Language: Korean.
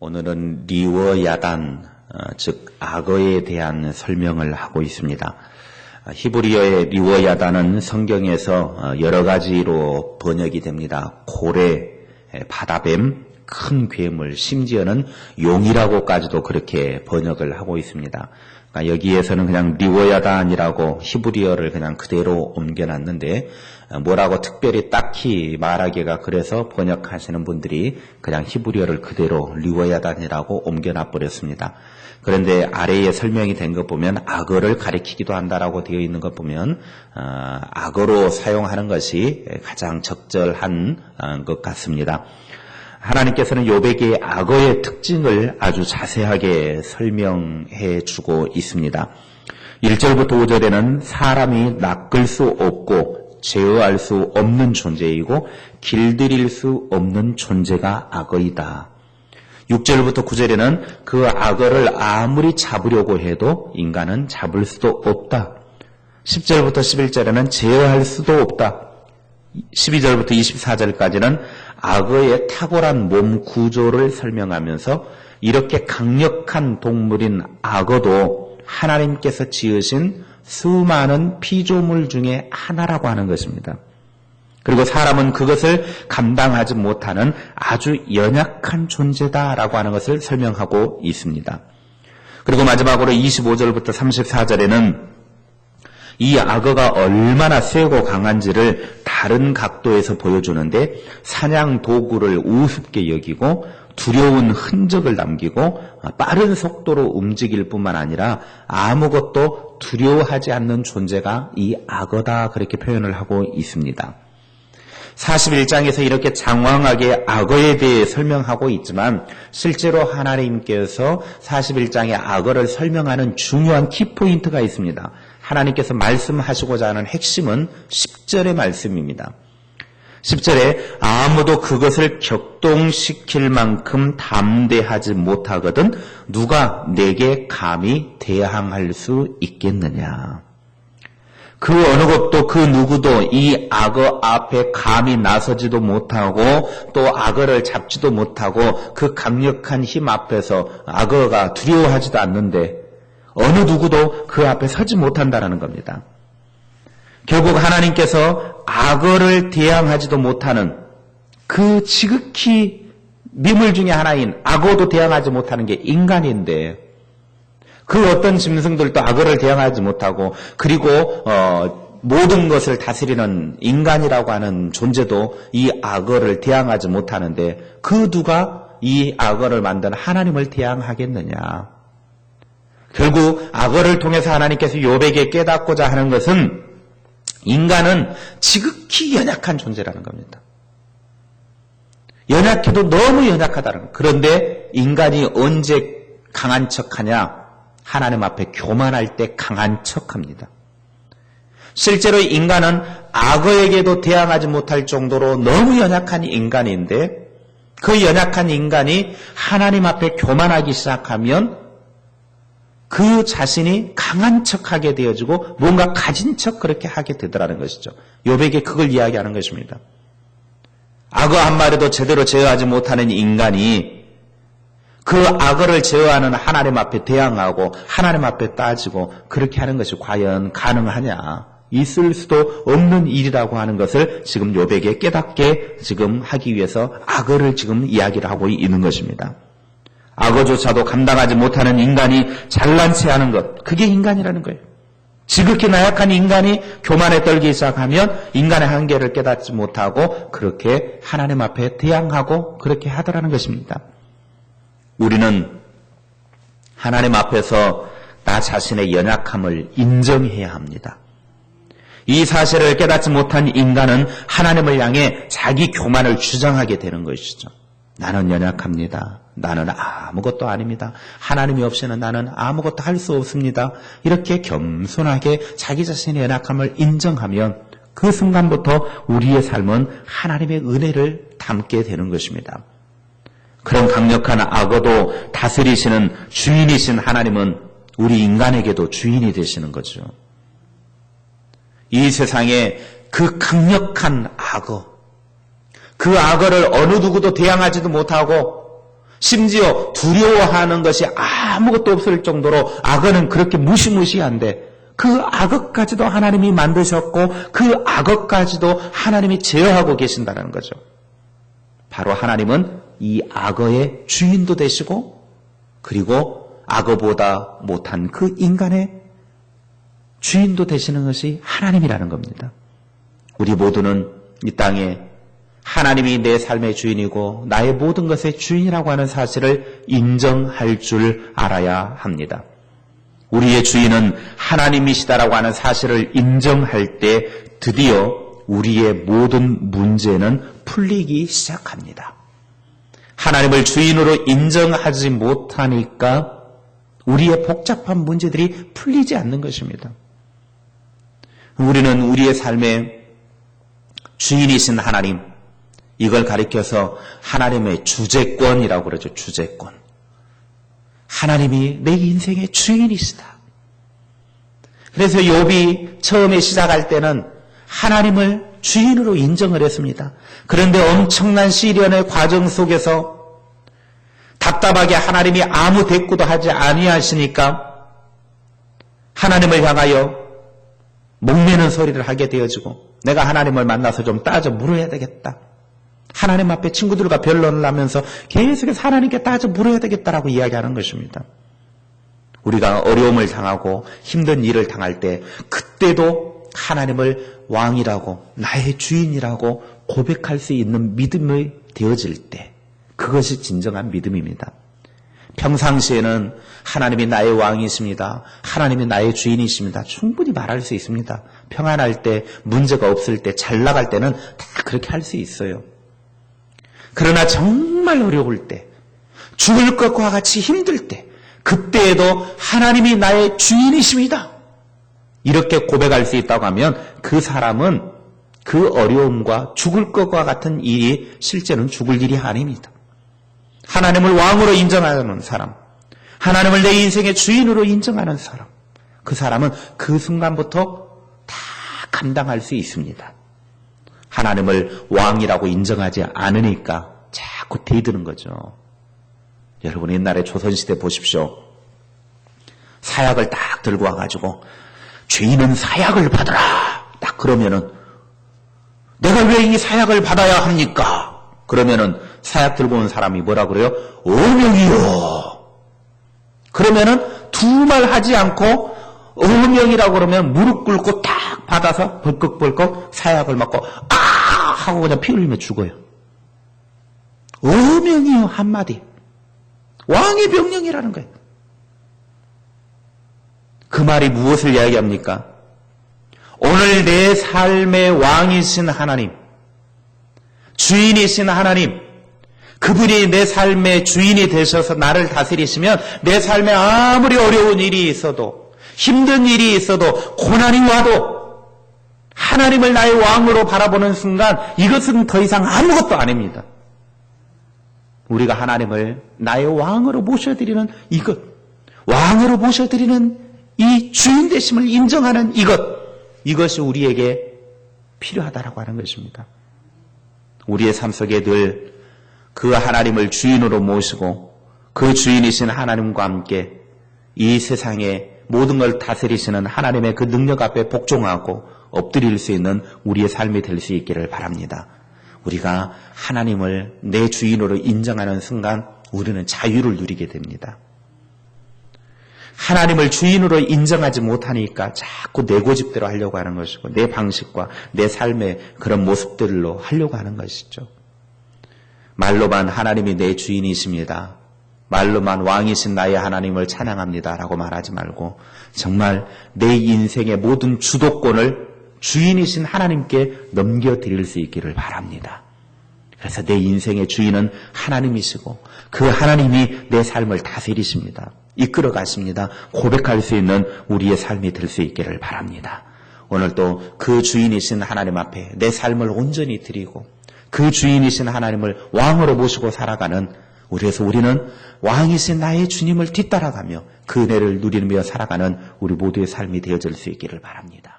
오늘은 리워야단, 즉 악어에 대한 설명을 하고 있습니다. 히브리어의 리워야단은 성경에서 여러 가지로 번역이 됩니다. 고래, 바다뱀, 큰 괴물, 심지어는 용이라고까지도 그렇게 번역을 하고 있습니다. 그러니까 여기에서는 그냥 리워야단이라고 히브리어를 그냥 그대로 옮겨놨는데 뭐라고 특별히 딱히 말하기가 그래서 번역하시는 분들이 그냥 히브리어를 그대로 리워야단이라고 옮겨놔버렸습니다. 그런데 아래에 설명이 된 것 보면 악어를 가리키기도 한다라고 되어 있는 것 보면 악어로 사용하는 것이 가장 적절한 것 같습니다. 하나님께서는 욥에게 악어의 특징을 아주 자세하게 설명해 주고 있습니다. 1절부터 5절에는 사람이 낚을 수 없고 제어할 수 없는 존재이고 길들일 수 없는 존재가 악어이다. 6절부터 9절에는 그 악어를 아무리 잡으려고 해도 인간은 잡을 수도 없다. 10절부터 11절에는 제어할 수도 없다. 12절부터 24절까지는 악어의 탁월한 몸 구조를 설명하면서 이렇게 강력한 동물인 악어도 하나님께서 지으신 수많은 피조물 중에 하나라고 하는 것입니다. 그리고 사람은 그것을 감당하지 못하는 아주 연약한 존재다라고 하는 것을 설명하고 있습니다. 그리고 마지막으로 25절부터 34절에는 이 악어가 얼마나 세고 강한지를 다른 각도에서 보여주는데 사냥 도구를 우습게 여기고 두려운 흔적을 남기고 빠른 속도로 움직일 뿐만 아니라 아무것도 두려워하지 않는 존재가 이 악어다 그렇게 표현을 하고 있습니다. 41장에서 이렇게 장황하게 악어에 대해 설명하고 있지만 실제로 하나님께서 41장의 악어를 설명하는 중요한 키포인트가 있습니다. 하나님께서 말씀하시고자 하는 핵심은 10절의 말씀입니다. 10절에 아무도 그것을 격동시킬 만큼 담대하지 못하거든 누가 내게 감히 대항할 수 있겠느냐. 그 어느 것도 그 누구도 이 악어 앞에 감히 나서지도 못하고 또 악어를 잡지도 못하고 그 강력한 힘 앞에서 악어가 두려워하지도 않는데 어느 누구도 그 앞에 서지 못한다는 겁니다. 결국 하나님께서 악어를 대항하지도 못하는 그 지극히 미물 중에 하나인 악어도 대항하지 못하는 게 인간인데 그 어떤 짐승들도 악어를 대항하지 못하고 그리고 모든 것을 다스리는 인간이라고 하는 존재도 이 악어를 대항하지 못하는데 그 누가 이 악어를 만든 하나님을 대항하겠느냐. 결국 악어를 통해서 하나님께서 욥에게 깨닫고자 하는 것은 인간은 지극히 연약한 존재라는 겁니다. 연약해도 너무 연약하다는 거예요. 그런데 인간이 언제 강한 척하냐? 하나님 앞에 교만할 때 강한 척합니다. 실제로 인간은 악어에게도 대항하지 못할 정도로 너무 연약한 인간인데 그 연약한 인간이 하나님 앞에 교만하기 시작하면 그 자신이 강한 척하게 되어지고 뭔가 가진 척 그렇게 하게 되더라는 것이죠. 욥에게 그걸 이야기하는 것입니다. 악어 한 마리도 제대로 제어하지 못하는 인간이 그 악어를 제어하는 하나님 앞에 대항하고 하나님 앞에 따지고 그렇게 하는 것이 과연 가능하냐. 있을 수도 없는 일이라고 하는 것을 지금 욥에게 깨닫게 지금 하기 위해서 악어를 지금 이야기를 하고 있는 것입니다. 악어조차도 감당하지 못하는 인간이 잘난 체하는 것, 그게 인간이라는 거예요. 지극히 나약한 인간이 교만에 떨기 시작하면 인간의 한계를 깨닫지 못하고 그렇게 하나님 앞에 대항하고 그렇게 하더라는 것입니다. 우리는 하나님 앞에서 나 자신의 연약함을 인정해야 합니다. 이 사실을 깨닫지 못한 인간은 하나님을 향해 자기 교만을 주장하게 되는 것이죠. 나는 연약합니다. 나는 아무것도 아닙니다. 하나님이 없이는 나는 아무것도 할 수 없습니다. 이렇게 겸손하게 자기 자신의 연약함을 인정하면 그 순간부터 우리의 삶은 하나님의 은혜를 담게 되는 것입니다. 그런 강력한 악어도 다스리시는 주인이신 하나님은 우리 인간에게도 주인이 되시는 거죠. 이 세상에 그 강력한 악어, 그 악어를 어느 누구도 대항하지도 못하고 심지어 두려워하는 것이 아무것도 없을 정도로 악어는 그렇게 무시무시한데 그 악어까지도 하나님이 만드셨고 그 악어까지도 하나님이 제어하고 계신다는 거죠. 바로 하나님은 이 악어의 주인도 되시고 그리고 악어보다 못한 그 인간의 주인도 되시는 것이 하나님이라는 겁니다. 우리 모두는 이 땅에 하나님이 내 삶의 주인이고 나의 모든 것의 주인이라고 하는 사실을 인정할 줄 알아야 합니다. 우리의 주인은 하나님이시다라고 하는 사실을 인정할 때 드디어 우리의 모든 문제는 풀리기 시작합니다. 하나님을 주인으로 인정하지 못하니까 우리의 복잡한 문제들이 풀리지 않는 것입니다. 우리는 우리의 삶의 주인이신 하나님, 이걸 가리켜서 하나님의 주재권이라고 그러죠. 주재권. 하나님이 내 인생의 주인이시다. 그래서 욥이 처음에 시작할 때는 하나님을 주인으로 인정을 했습니다. 그런데 엄청난 시련의 과정 속에서 답답하게 하나님이 아무 대꾸도 하지 아니하시니까 하나님을 향하여 목매는 소리를 하게 되어지고 내가 하나님을 만나서 좀 따져 물어야 되겠다. 하나님 앞에 친구들과 변론을 하면서 계속해서 하나님께 따져 물어야 되겠다라고 이야기하는 것입니다. 우리가 어려움을 당하고 힘든 일을 당할 때 그때도 하나님을 왕이라고 나의 주인이라고 고백할 수 있는 믿음이 되어질 때 그것이 진정한 믿음입니다. 평상시에는 하나님이 나의 왕이십니다. 하나님이 나의 주인이십니다. 충분히 말할 수 있습니다. 평안할 때, 문제가 없을 때, 잘 나갈 때는 다 그렇게 할 수 있어요. 그러나 정말 어려울 때, 죽을 것과 같이 힘들 때, 그때에도 하나님이 나의 주인이십니다. 이렇게 고백할 수 있다고 하면 그 사람은 그 어려움과 죽을 것과 같은 일이 실제는 죽을 일이 아닙니다. 하나님을 왕으로 인정하는 사람, 하나님을 내 인생의 주인으로 인정하는 사람, 그 사람은 그 순간부터 다 감당할 수 있습니다. 하나님을 왕이라고 인정하지 않으니까 자꾸 대드는 거죠. 여러분 옛날에 조선시대 보십시오. 사약을 딱 들고 와가지고 죄인은 사약을 받으라. 딱 그러면은 내가 왜 이 사약을 받아야 합니까? 그러면은 사약 들고 온 사람이 뭐라 그래요? 어명이요. 그러면은 두 말 하지 않고 어명이라고 그러면 무릎 꿇고 딱 받아서 벌컥벌컥 사약을 맞고 아 하고 그냥 피 흘리며 죽어요. 어명이요 한마디. 왕의 명령이라는 거예요. 그 말이 무엇을 이야기합니까? 오늘 내 삶의 왕이신 하나님, 주인이신 하나님, 그분이 내 삶의 주인이 되셔서 나를 다스리시면 내 삶에 아무리 어려운 일이 있어도 힘든 일이 있어도 고난이 와도 하나님을 나의 왕으로 바라보는 순간 이것은 더 이상 아무것도 아닙니다. 우리가 하나님을 나의 왕으로 모셔드리는 이것, 왕으로 모셔드리는 이 주인 되심을 인정하는 이것이 우리에게 필요하다라고 하는 것입니다. 우리의 삶 속에 늘 그 하나님을 주인으로 모시고 그 주인이신 하나님과 함께 이 세상의 모든 걸 다스리시는 하나님의 그 능력 앞에 복종하고 엎드릴 수 있는 우리의 삶이 될 수 있기를 바랍니다. 우리가 하나님을 내 주인으로 인정하는 순간 우리는 자유를 누리게 됩니다. 하나님을 주인으로 인정하지 못하니까 자꾸 내 고집대로 하려고 하는 것이고 내 방식과 내 삶의 그런 모습들로 하려고 하는 것이죠. 말로만 하나님이 내 주인이십니다. 말로만 왕이신 나의 하나님을 찬양합니다. 라고 말하지 말고 정말 내 인생의 모든 주도권을 주인이신 하나님께 넘겨드릴 수 있기를 바랍니다. 그래서 내 인생의 주인은 하나님이시고 그 하나님이 내 삶을 다스리십니다. 이끌어 가십니다. 고백할 수 있는 우리의 삶이 될 수 있기를 바랍니다. 오늘도 그 주인이신 하나님 앞에 내 삶을 온전히 드리고 그 주인이신 하나님을 왕으로 모시고 살아가는 그래서 우리는 왕이신 나의 주님을 뒤따라가며 그 은혜를 누리며 살아가는 우리 모두의 삶이 되어질 수 있기를 바랍니다.